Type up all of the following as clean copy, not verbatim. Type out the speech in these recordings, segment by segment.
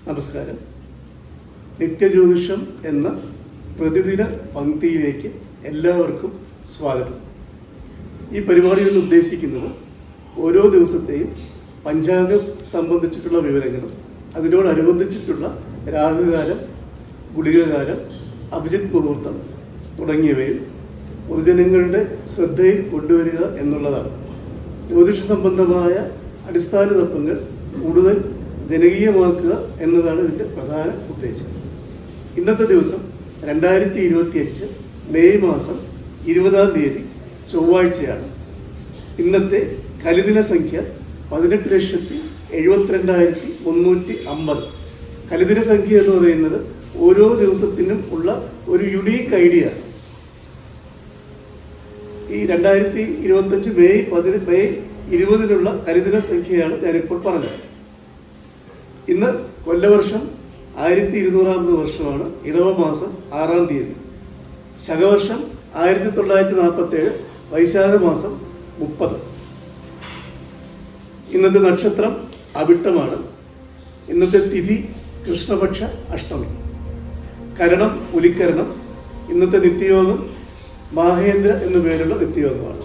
നമസ്കാരം. നിത്യജ്യോതിഷം എന്ന പ്രതിദിന പങ്ക്തിയിലേക്ക് എല്ലാവർക്കും സ്വാഗതം. ഈ പരിപാടികളിൽ ഉദ്ദേശിക്കുന്നത് ഓരോ ദിവസത്തെയും പഞ്ചാംഗം സംബന്ധിച്ചിട്ടുള്ള വിവരങ്ങളും അതിനോടനുബന്ധിച്ചിട്ടുള്ള രാഹുകാലം, ഗുളികകാലം, അഭിജിത്ത് മുഹൂർത്തം തുടങ്ങിയവയും പൊതുജനങ്ങളുടെ ശ്രദ്ധയിൽ കൊണ്ടുവരിക എന്നുള്ളതാണ്. ജ്യോതിഷ സംബന്ധമായ അടിസ്ഥാന തത്വങ്ങൾ കൂടുതൽ ജനകീയമാക്കുക എന്നതാണ് ഇതിൻ്റെ പ്രധാന ഉദ്ദേശം. ഇന്നത്തെ ദിവസം 2025 മെയ് മാസം 20-ാം തീയതി ചൊവ്വാഴ്ചയാണ്. ഇന്നത്തെ കലിദിന സംഖ്യ 18,72,350. കലിദിന സംഖ്യ എന്ന് പറയുന്നത് ഓരോ ദിവസത്തിനും ഉള്ള ഒരു യുണീക്ക് ഐഡിയ. ഈ 2025 മെയ് 20-നുള്ള കലിദിന സംഖ്യയാണ് ഞാനിപ്പോൾ പറഞ്ഞത്. ഇന്ന് കൊല്ലവർഷം 1200-ാമത് വർഷമാണ്. ഇടവ മാസം 6-ാം തീയതി. ശകവർഷം 1947 വൈശാഖ മാസം 30. ഇന്നത്തെ നക്ഷത്രം അവിട്ടമാണ്. ഇന്നത്തെ തിഥി കൃഷ്ണപക്ഷ അഷ്ടമി. കരണം പുലിക്കരണം. ഇന്നത്തെ നിത്യയോഗം മാഹേന്ദ്ര എന്നു പേരുള്ള നിത്യയോഗമാണ്.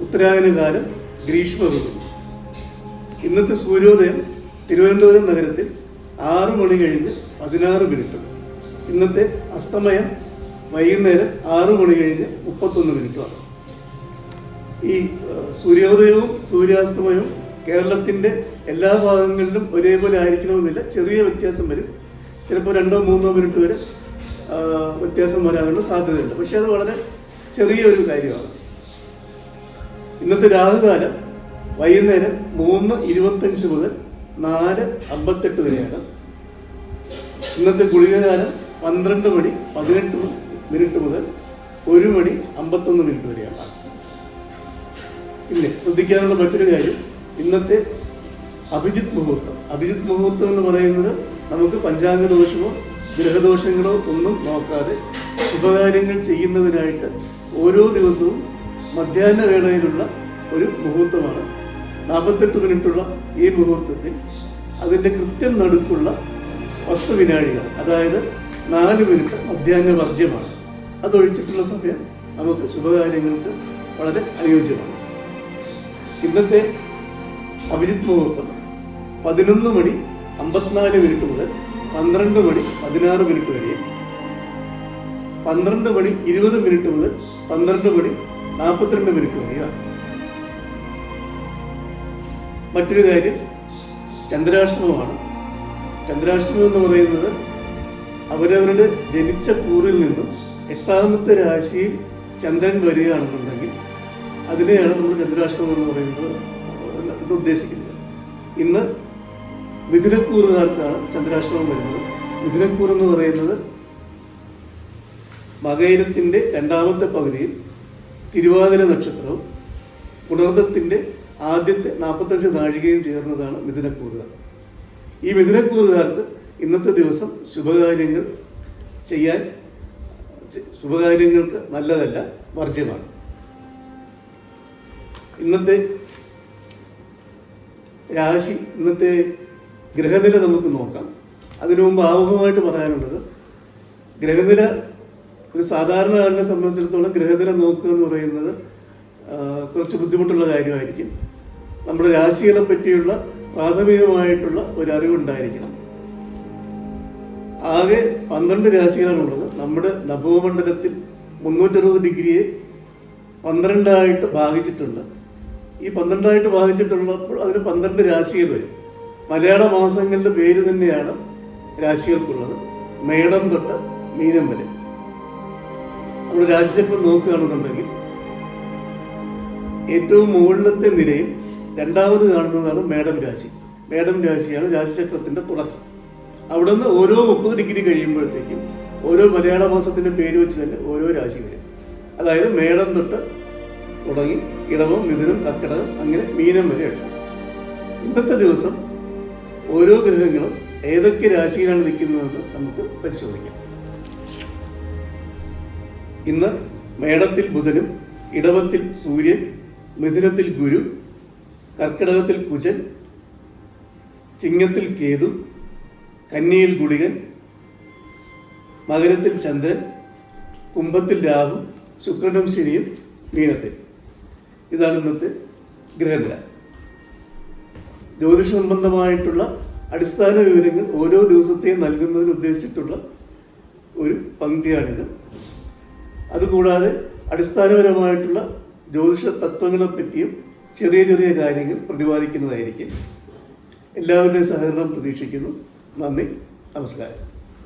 ഉത്തരായന കാലം ഗ്രീഷ്മ ഋതു. ഇന്നത്തെ സൂര്യോദയം തിരുവനന്തപുരം നഗരത്തിൽ 6 മണി കഴിഞ്ഞ് 16 മിനിറ്റ്. ഇന്നത്തെ അസ്തമയം വൈകുന്നേരം 6 മണി കഴിഞ്ഞ് 31 മിനിറ്റുമാണ്. ഈ സൂര്യോദയവും സൂര്യാസ്തമയവും കേരളത്തിൻ്റെ എല്ലാ ഭാഗങ്ങളിലും ഒരേപോലെ ആയിരിക്കണമെന്നില്ല. ചെറിയ വ്യത്യാസം വരും. ചിലപ്പോൾ 2-3 മിനിറ്റ് വരെ വ്യത്യാസം വരാനുള്ള സാധ്യതയുണ്ട്. പക്ഷെ അത് വളരെ ചെറിയൊരു കാര്യമാണ്. ഇന്നത്തെ രാഹുകാലം വൈകുന്നേരം 3:25 മുതൽ 4:58 വരെയാണ്. ഇന്നത്തെ ഗുളികകാലം 12 മണി 18 മിനിറ്റ് മുതൽ 1 മണി 51 മിനിറ്റ് വരെയാണ്. പിന്നെ ശ്രദ്ധിക്കാനുള്ള മറ്റൊരു കാര്യം, ഇന്നത്തെ അഭിജിത്ത് മുഹൂർത്തം. അഭിജിത്ത് മുഹൂർത്തം എന്ന് പറയുന്നത് നമുക്ക് പഞ്ചാംഗ ദോഷമോ ഗ്രഹദോഷങ്ങളോ ഒന്നും നോക്കാതെ ശുഭകാര്യങ്ങൾ ചെയ്യുന്നതിനായിട്ട് ഓരോ ദിവസവും മധ്യാഹ്ന വേളയിലുള്ള ഒരു മുഹൂർത്തമാണ്. 48 മിനിറ്റുള്ള ഈ മുഹൂർത്തത്തിൽ അതിൻ്റെ കൃത്യം നടുക്കുള്ള 10 വിനാഴിക, അതായത് 4 മിനിറ്റ് മധ്യാഹ്ന വർജ്യമാണ്. അതൊഴിച്ചിട്ടുള്ള സമയം നമുക്ക് ശുഭകാര്യങ്ങൾക്ക് വളരെ അനുയോജ്യമാണ്. ഇന്നത്തെ അഭിജിത്ത് മുഹൂർത്തം 11 മണി 54 മിനിറ്റ് മുതൽ 12 മണി 16 മിനിറ്റ് വരെയും 12 മണി 20 മിനിറ്റ് മുതൽ 12 മണി 42 മിനിറ്റ് വരെയാണ്. മറ്റൊരു കാര്യം ചന്ദ്രാഷ്ടമമാണ്. ചന്ദ്രാഷ്ടമം എന്ന് പറയുന്നത് അവരവരുടെ ജനിച്ച കൂറിൽ നിന്നും 8-ാമത്തെ രാശിയിൽ ചന്ദ്രൻ വരികയാണെന്നുണ്ടെങ്കിൽ അതിനെയാണ് നമ്മൾ ചന്ദ്രാഷ്ടമം എന്ന് പറയുന്നത് എന്ന് ഉദ്ദേശിക്കുന്നത്. ഇന്ന് മിഥുനക്കൂറുകാർക്കാണ് ചന്ദ്രാഷ്ടമം വരുന്നത്. മിഥുനക്കൂർ എന്ന് പറയുന്നത് മകയിരത്തിൻ്റെ 2-ാമത്തെ പകുതിയിൽ തിരുവാതിര നക്ഷത്രവും പുണർദത്തിൻ്റെ ആദ്യത്തെ 45 നാഴികയും ചേർന്നതാണ് മിഥുനക്കൂറുകാർ. ഈ മിഥുനക്കൂറുകാർക്ക് ഇന്നത്തെ ദിവസം ശുഭകാര്യങ്ങൾക്ക് നല്ലതല്ല, വർജ്യമാണ്. ഇന്നത്തെ രാശി, ഇന്നത്തെ ഗ്രഹനില നമുക്ക് നോക്കാം. അതിനു മുമ്പ് ആമുഖമായിട്ട് പറയാനുള്ളത്, ഗ്രഹനില ഒരു സാധാരണ ആളിനെ സംബന്ധിച്ചിടത്തോളം ഗ്രഹനില നോക്കുക എന്ന് പറയുന്നത് കുറച്ച് ബുദ്ധിമുട്ടുള്ള കാര്യമായിരിക്കും. നമ്മുടെ രാശികളെ പറ്റിയുള്ള പ്രാഥമികമായിട്ടുള്ള ഒരു അറിവുണ്ടായിരിക്കണം. ആകെ 12 രാശികളാണുള്ളത്. നമ്മുടെ നഭോമണ്ഡലത്തിൽ 360 ഡിഗ്രിയെ 12 ഭാഗിച്ചിട്ടുണ്ട്. ഈ 12 ഭാഗിച്ചിട്ടുള്ളപ്പോൾ അതിന് 12 രാശികൾ വരും. മലയാള മാസങ്ങളുടെ പേര് തന്നെയാണ് രാശികൾക്കുള്ളത്. മേടം തൊട്ട് മീനം വരെ. നമ്മൾ രാശിചക്രം നോക്കുകയാണെന്നുണ്ടെങ്കിൽ ഏറ്റവും മുകളിലത്തെ നിരയിൽ 2ാമത് കാണുന്നതാണ് മേടം രാശി. മേടം രാശിയാണ് രാശിചക്രത്തിന്റെ തുടക്കം. അവിടെ നിന്ന് ഓരോ 30 ഡിഗ്രി കഴിയുമ്പോഴത്തേക്കും ഓരോ മലയാള മാസത്തിന്റെ പേര് വെച്ച് തന്നെ ഓരോ രാശി വരും. അതായത് മേടം തൊട്ട് തുടങ്ങി ഇടവം, മിഥുനം, കർക്കിടകം, അങ്ങനെ മീനം വരെ ഉണ്ട്. ഇന്നത്തെ ദിവസം ഓരോ ഗ്രഹങ്ങളും ഏതൊക്കെ രാശിയിലാണ് നിൽക്കുന്നതെന്ന് നമുക്ക് പരിശോധിക്കാം. ഇന്ന് മേടത്തിൽ ബുധനും, ഇടവത്തിൽ സൂര്യൻ, മിഥുനത്തിൽ ഗുരു, കർക്കിടകത്തിൽ കുജൻ, ചിങ്ങത്തിൽ കേതു, കന്നിയിൽ ഗുളികൻ, മകരത്തിൽ ചന്ദ്രൻ, കുംഭത്തിൽ രാഹു, ശുക്രനും ശനിയും മീനത്തിൽ. ഇതാണ് ഇന്നത്തെ ഗ്രഹനില. ജ്യോതിഷ സംബന്ധമായിട്ടുള്ള അടിസ്ഥാന വിവരങ്ങൾ ഓരോ ദിവസത്തെയും നൽകുന്നതിന് ഉദ്ദേശിച്ചിട്ടുള്ള ഒരു പങ്ക്തിയാണിത്. അതുകൂടാതെ അടിസ്ഥാനപരമായിട്ടുള്ള ജ്യോതിഷ തത്വങ്ങളെ പറ്റിയും ചെറിയ ചെറിയ കാര്യങ്ങൾ പ്രതിപാദിക്കുന്നതായിരിക്കും. എല്ലാവരുടെയും സഹകരണം പ്രതീക്ഷിക്കുന്നു. നന്ദി, നമസ്കാരം.